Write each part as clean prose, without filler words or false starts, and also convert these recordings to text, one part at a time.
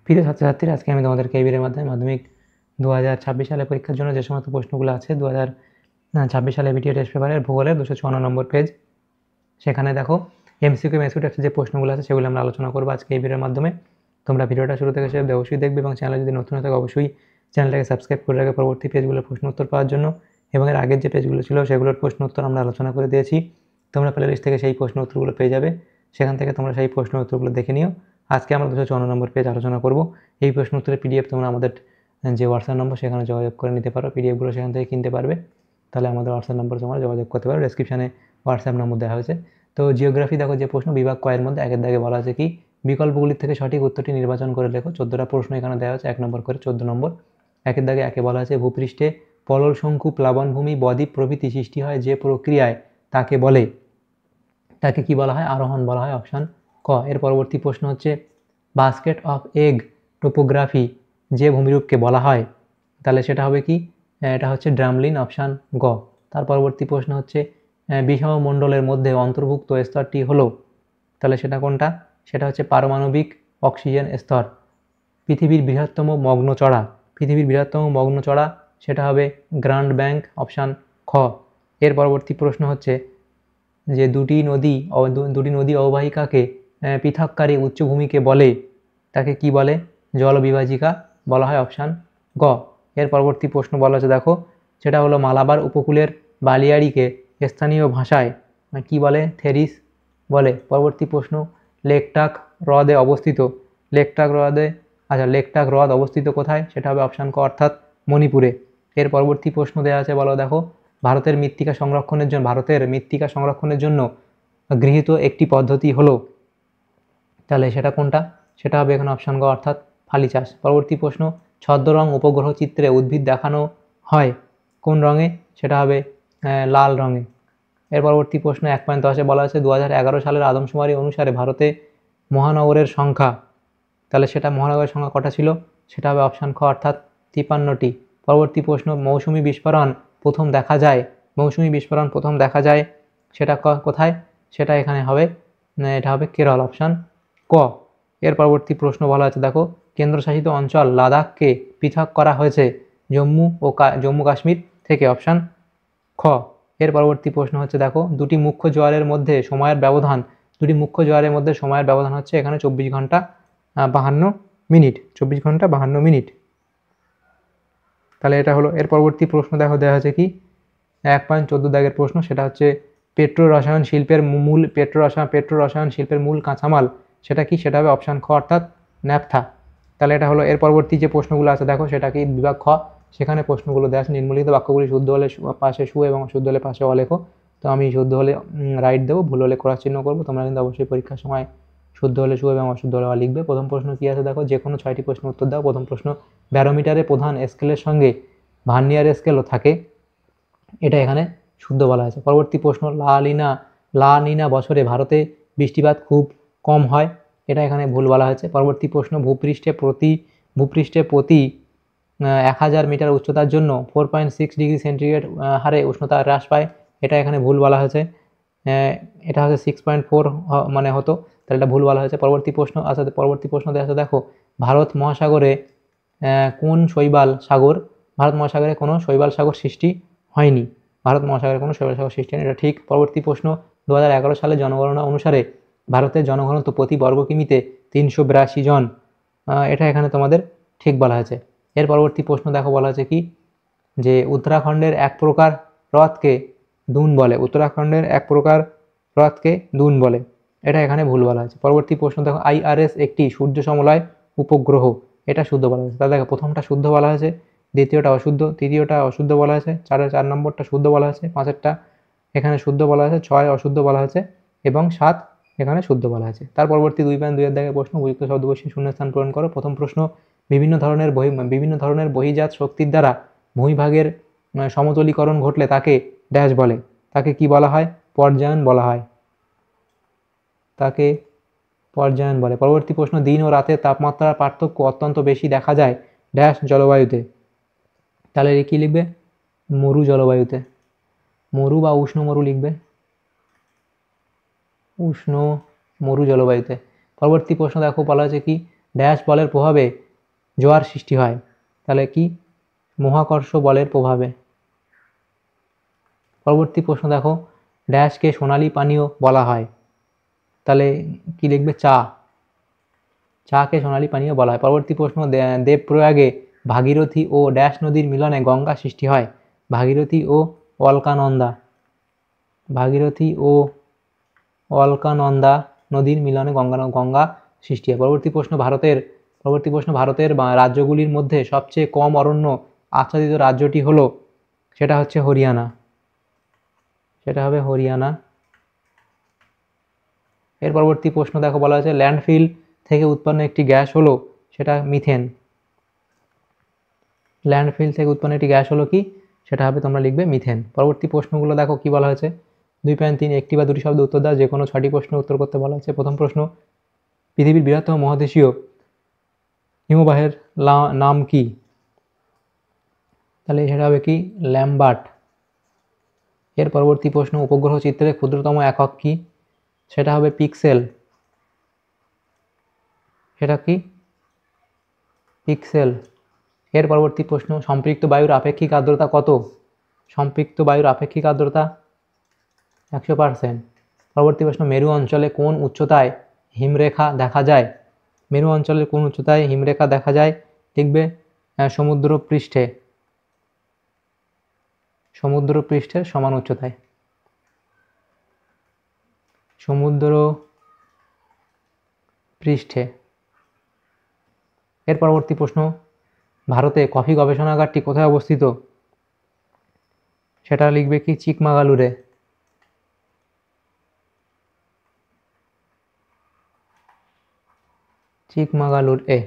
প্রিয় ছাত্রছাত্রীরা, আজকে আমি তোমাদেরকে এই ভিডিওর মাধ্যমে মাধ্যমিক 2026 সালে পরীক্ষার জন্য যে সমস্ত প্রশ্নগুলো আছে 2026 সালে বিটিএ টেস্ট পেপারের ভূগোলের 254 নম্বর পেজ, সেখানে দেখো এমসিকিউ মেথড টাইপের যে প্রশ্নগুলো আছে সেগুলো আমরা আলোচনা করবো আজকে এই ভিডিওর মাধ্যমে। তোমরা ভিডিওটা শুরু থেকে শেষ অবধি অবশ্যই দেখবে এবং চ্যানেলে যদি নতুন হয়ে থাকে অবশ্যই চ্যানেলটাকে সাবস্ক্রাইব করে রাখবে পরবর্তী পেজগুলোর প্রশ্ন উত্তর পাওয়ার জন্য। এবং এর আগের যে পেজগুলো ছিল সেগুলোর প্রশ্ন উত্তর আমরা আলোচনা করে দিয়েছি, তোমরা প্লে লিস্ট থেকে সেই প্রশ্ন উত্তরগুলো পেয়ে যাবে, সেখান থেকে তোমরা সেই প্রশ্ন উত্তরগুলো দেখে নিও। আজকে আমরা 254 নম্বর পেজ আলোচনা করব। এই প্রশ্ন উত্তরের পিডিএফ তোমরা আমাদের যে হোয়াটসঅ্যাপ নম্বর সেখানে যোগাযোগ করে নিতে পারো, পিডিএফগুলো সেখান থেকে কিনতে পারবে। তাহলে আমাদের হোয়াটসঅ্যাপ নম্বর তোমরা যোগাযোগ করতে পারো, ডেসক্রিপশানে হোয়াটসঅ্যাপ নম্বর দেওয়া হয়েছে। তো জিওগ্রাফি দেখো যে প্রশ্ন, বিভাগ কয়ের মধ্যে একের দাগে বলা আছে কি বিকল্পগুলির থেকে সঠিক উত্তরটি নির্বাচন করে লেখো। 14টা প্রশ্ন এখানে দেওয়া হচ্ছে 1 নম্বর করে, 14 নম্বর। একের দাগে একে বলা আছে ভূপৃষ্ঠে পলল শঙ্কু প্লাবনভূমি বদ্বীপ প্রভৃতি সৃষ্টি হয় যে প্রক্রিয়ায় তাকে বলে, তাকে কি বলা হয়? আরোহণ বলা হয়, অপশান ক। এর পরবর্তী প্রশ্ন হচ্ছে বাস্কেট অফ এগ টোপোগ্রাফি যে ভূমিরূপকে বলা হয়, তাহলে সেটা হবে কি? এটা হচ্ছে ড্রামলিন, অপশান গ। তার পরবর্তী প্রশ্ন হচ্ছে বিষম মণ্ডলের মধ্যে অন্তর্ভুক্ত স্তরটি হলো, তাহলে সেটা কোনটা? সেটা হচ্ছে পারমাণবিক অক্সিজেন স্তর। পৃথিবীর বৃহত্তম মগ্নচড়া, পৃথিবীর বৃহত্তম মগ্নচড়া সেটা হবে গ্র্যান্ড ব্যাংক, অপশান খ। এর পরবর্তী প্রশ্ন হচ্ছে যে দুটি নদী অববাহিকাকে পৃথককারী উচ্চভূমিকে বলে, তাকে কি বলে? জল বিভাজিকা বলা হয়, অপশান গ। এর পরবর্তী প্রশ্ন বলা আছে দেখো, সেটা হলো মালাবার উপকূলের বালিয়াড়িকে স্থানীয় ভাষায় কি বলে? থেরিস বলে। পরবর্তী প্রশ্ন লেকটাক হ্রদে অবস্থিত, লেকটাক হ্রদ অবস্থিত কোথায়? সেটা হবে অপশান ক, অর্থাৎ মণিপুরে। এর পরবর্তী প্রশ্ন দেওয়া আছে, বলো দেখো ভারতের মৃত্তিকা সংরক্ষণের জন্য গৃহীত একটি পদ্ধতি হলো, তাহলে সেটা কোনটা? সেটা হবে এখানে অপশান গ, অর্থাৎ ফালি চাষ। পরবর্তী প্রশ্ন ছদ্মরং উপগ্রহ চিত্রে উদ্ভিদ দেখানো হয় কোন রঙে? সেটা হবে লাল রঙে। এর পরবর্তী প্রশ্ন 1.10 বলা আছে 2011 সালের আদমশুমারি অনুসারে ভারতে মহানগরের সংখ্যা, তাহলে সেটা মহানগরের সংখ্যা কটা ছিল? সেটা হবে অপশান খ, অর্থাৎ 53টি। পরবর্তী প্রশ্ন মৌসুমী বিস্ফোরণ প্রথম দেখা যায় সেটা কোথায়? সেটা এখানে হবে, এটা হবে কেরল, অপশান ক। এর পরবর্তী প্রশ্ন বলা আছে দেখো কেন্দ্রশাসিত অঞ্চল লাদাখকে পৃথক করা হয়েছে জম্মু কাশ্মীর থেকে, অপশান খ। এর পরবর্তী প্রশ্ন হচ্ছে দেখো দুটি মুখ্য জোয়ারের মধ্যে সময়ের ব্যবধান হচ্ছে এখানে 24 ঘন্টা 52 মিনিট, 24 ঘন্টা 52 মিনিট। তাহলে এটা হলো। এর পরবর্তী প্রশ্ন দেখো দেওয়া হচ্ছে কি 1.14 দাগের প্রশ্ন, সেটা হচ্ছে পেট্রো রসায়ন শিল্পের মূল কাঁচামাল সেটা কি? সেটা হবে অপশান খ, অর্থাৎ ন্যাপথা। তাহলে এটা হলো। এর পরবর্তী যে প্রশ্নগুলো আছে দেখো সেটা কি বিভাগ খ, সেখানে প্রশ্নগুলো দেওয়া আছে নিম্নলিখিত বাক্যগুলি শুদ্ধ হলে পাশে সু এবং অশুদ্ধ হলে পাশে অ লেখো। তো আমি শুদ্ধ হলে রাইট দেবো, ভুল হলে ক্রস চিহ্ন করবো। তোমরা কিন্তু অবশ্যই পরীক্ষার সময় শুদ্ধ হলে সু এবং অশুদ্ধ হলে অ লিখবে। প্রথম প্রশ্ন কি আছে দেখো, যে কোনো 6টি প্রশ্ন উত্তর দাও। প্রথম প্রশ্ন ব্যারোমিটারে প্রধান স্কেলের সঙ্গে ভার্নিয়ার স্কেলও থাকে, এটা এখানে শুদ্ধ বলা হয়েছে। পরবর্তী প্রশ্ন লা নিনা বছরে ভারতে বৃষ্টিপাত খুব কম হয়, এটা এখানে ভুল বলা হয়েছে। পরবর্তী প্রশ্ন ভূপৃষ্ঠে প্রতি 1000 মিটার উচ্চতার জন্য 4.6 ডিগ্রি সেন্টিগ্রেড হারে উষ্ণতা হ্রাস পায়, এটা এখানে ভুল বলা হয়েছে। এটা হচ্ছে 6.4 মানে হতো, তাহলে এটা ভুল বলা হয়েছে। পরবর্তী প্রশ্ন দেওয়া আছে দেখো ভারত মহাসাগরে কোনো শৈবাল সাগর সৃষ্টি হয়নি, এটা ঠিক। পরবর্তী প্রশ্ন 2011 সালে জনগণনা অনুসারে ভারতের জনঘনত্ব প্রতি বর্গ কিমিতে 382 জন, এটা এখানে তোমাদের ঠিক বলা হয়েছে। এর পরবর্তী প্রশ্ন দেখো বলা হয়েছে কি যে উত্তরাখণ্ডের এক প্রকার হ্রদকে দুন বলে, এটা এখানে ভুল বলা হয়েছে। পরবর্তী প্রশ্ন দেখো IRS একটি সূর্য সমলয় উপগ্রহ, এটা শুদ্ধ বলা হয়েছে। তাহলে দেখো প্রথমটা শুদ্ধ বলা হয়েছে, দ্বিতীয়টা অশুদ্ধ, তৃতীয়টা অশুদ্ধ বলা হয়েছে, 4 নম্বরটা শুদ্ধ বলা হয়েছে, 5টা এখানে শুদ্ধ বলা হয়েছে, 6 অশুদ্ধ বলা হয়েছে এবং 7 এখানে শুদ্ধ বলা হয়েছে। তার পরবর্তী 2.2 দাগের প্রশ্ন উপযুক্ত শব্দ বসিয়ে শূন্যস্থান পূরণ করো। প্রথম প্রশ্ন বিভিন্ন ধরনের বহিজাত শক্তির দ্বারা ভূমিভাগের সমতলীকরণ ঘটলে তাকে ড্যাশ বলে, তাকে কি বলা হয়? পর্যায়ন বলে। পরবর্তী প্রশ্ন দিন ও রাতের তাপমাত্রার পার্থক্য অত্যন্ত বেশি দেখা যায় ড্যাশ জলবায়ুতে, তাহলে কি লিখবে? মরু জলবায়ুতে, মরু বা উষ্ণ মরু লিখবে, উষ্ণ মরু জলবায়ুতে। পরবর্তী প্রশ্ন দেখো বলা হয়েছে কি ড্যাশ বলের প্রভাবে জোয়ার সৃষ্টি হয়? তাহলে কি মহাকর্ষ বলের প্রভাবে। পরবর্তী প্রশ্ন দেখো, ড্যাশকে সোনালী পানীয় বলা হয়? তাহলে কি লিখবে? চা। চাকে সোনালী পানীয় বলা হয়। পরবর্তী প্রশ্ন, দেবপ্রয়াগে ভাগীরথী ও ড্যাশ নদীর মিলনে গঙ্গা সৃষ্টি হয়? ভাগীরথী ও অলকানন্দা। ভাগীরথী ও অলকানন্দা নদীর মিলনে গঙ্গা সৃষ্টি হয়। পরবর্তী প্রশ্ন, ভারতের রাজ্যগুলির মধ্যে সবচেয়ে কম অরণ্য আচ্ছাদিত রাজ্যটি হলো? সেটা হচ্ছে হরিয়ানা। সেটা হবে হরিয়ানা। এর পরবর্তী প্রশ্ন দেখো, বলা হয়েছে ল্যান্ডফিল থেকে উৎপন্ন একটি গ্যাস হলো? সেটা মিথেন। ল্যান্ডফিল থেকে উৎপন্ন একটি গ্যাস হলো কি? সেটা হবে, তোমরা লিখবে মিথেন। পরবর্তী প্রশ্নগুলো দেখো কি বলা হয়েছে। 2.3 একটি বা দুটি শব্দ উত্তর দাও, যে কোনো 6টি প্রশ্নের উত্তর করতে বলা হয়েছে। প্রথম প্রশ্ন, পৃথিবীর বৃহত্তম মহাদেশীয় হিমবাহের নাম কি? তাহলে সেটা হবে কি? ল্যাম্বার্ট। এর পরবর্তী প্রশ্ন, উপগ্রহ চিত্রের ক্ষুদ্রতম একক কি? সেটা হবে পিক্সেল। সেটা কি? পিক্সেল। এর পরবর্তী প্রশ্ন, সম্পৃক্ত বায়ুর আপেক্ষিক আর্দ্রতা কত? সম্পৃক্ত বায়ুর আপেক্ষিক আর্দ্রতা 100%। পরবর্তী প্রশ্ন, মেরু অঞ্চলে কোন উচ্চতায় হিমরেখা দেখা যায়? মেরু অঞ্চলের কোন উচ্চতায় হিমরেখা দেখা যায়? লিখবে সমুদ্র পৃষ্ঠে। সমুদ্র পৃষ্ঠের সমান উচ্চতায়। সমুদ্র পৃষ্ঠে। এর পরবর্তী প্রশ্ন, ভারতে কফি গবেষণাগারটি কোথায় অবস্থিত? সেটা লিখবে কি? চিকমাগালুরে। চিকমাগালুর এ।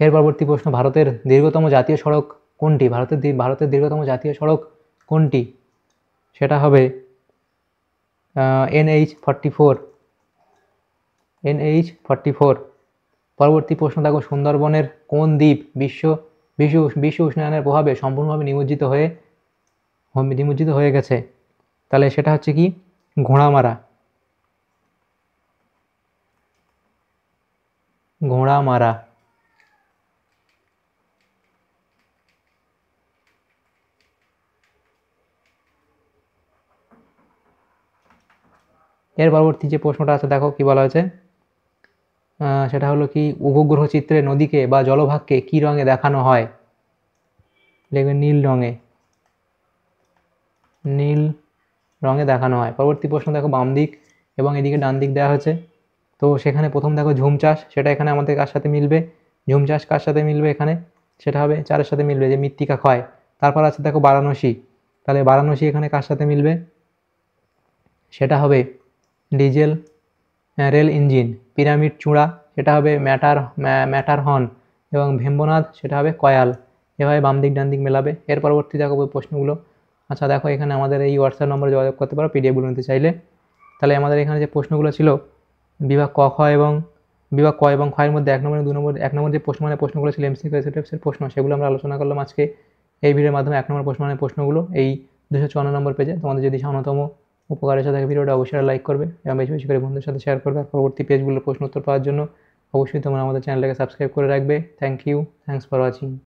এর পরবর্তী প্রশ্ন, ভারতের দীর্ঘতম জাতীয় সড়ক কোনটি? ভারতের দীর্ঘতম জাতীয় সড়ক কোনটি? সেটা হবে NH44। NH44। পরবর্তী প্রশ্ন দেখো, সুন্দরবনের কোন দ্বীপ বিশ্ব উষ্ণায়নের প্রভাবে সম্পূর্ণভাবে নিমজ্জিত হয়ে গেছে? তাহলে সেটা হচ্ছে কি? ঘোড়ামারা। ঘোড়ামারা। এর পরবর্তী যে প্রশ্নটা আছে দেখো কি বলা হয়েছে। সেটা হলো কি? উপগ্রহ চিত্রে নদীকে বা জলভাগকে কি রঙে দেখানো হয়? লিখবে নীল রঙে। নীল রঙে দেখানো হয়। পরবর্তী প্রশ্ন দেখো, বাম দিক এবং এদিকে ডান দিক দেওয়া হয়েছে। তো সেখানে প্রথম দেখো ঝুম চাষ, সেটা এখানে আমাদের কার সাথে মিলবে? ঝুম চাষ কার সাথে মিলবে এখানে? সেটা হবে 4-এর সাথে মিলবে, যে মৃত্তিকা ক্ষয়। তারপর আছে দেখো বারাণসী। তাহলে বারাণসী এখানে কার সাথে মিলবে? সেটা হবে ডিজেল রেল ইঞ্জিন। পিরামিড চূড়া, সেটা হবে ম্যাটারহর্ন। এবং ভেম্বনাথ, সেটা হবে কয়াল। এভাবে বাম দিক ডান দিক মেলাবে। এর পরবর্তী দেখো প্রশ্নগুলো। আচ্ছা দেখো, এখানে আমাদের এই হোয়াটসঅ্যাপ নম্বরে যোগাযোগ করতে পারো পিডিএফগুলো নিতে চাইলে। তাহলে আমাদের এখানে যে প্রশ্নগুলো ছিল, বিভাগ ক এবং খ এর মধ্যে 1 নম্বর 2 নম্বর 1 নম্বর যে প্রশ্নগুলো ছিল এমসিকিউ এর প্রশ্ন, সেগুলো আমরা আলোচনা করলাম আজকে এই ভিডিওর মাধ্যমে। 1 নম্বর প্রশ্নগুলো এই 254 নম্বর পেজে। তোমাদের যদি সামান্যতম উপকার এসে থাকে ভিডিওটা অবশ্যই লাইক করবে এবং বেশি বেশি করে বন্ধুদের সাথে শেয়ার করবে। আর পরবর্তী পেজগুলোর প্রশ্ন উত্তর পাওয়ার জন্য অবশ্যই তোমরা আমাদের চ্যানেলটাকে সাবস্ক্রাইব করে রাখবে। Thank you. Thanks for watching.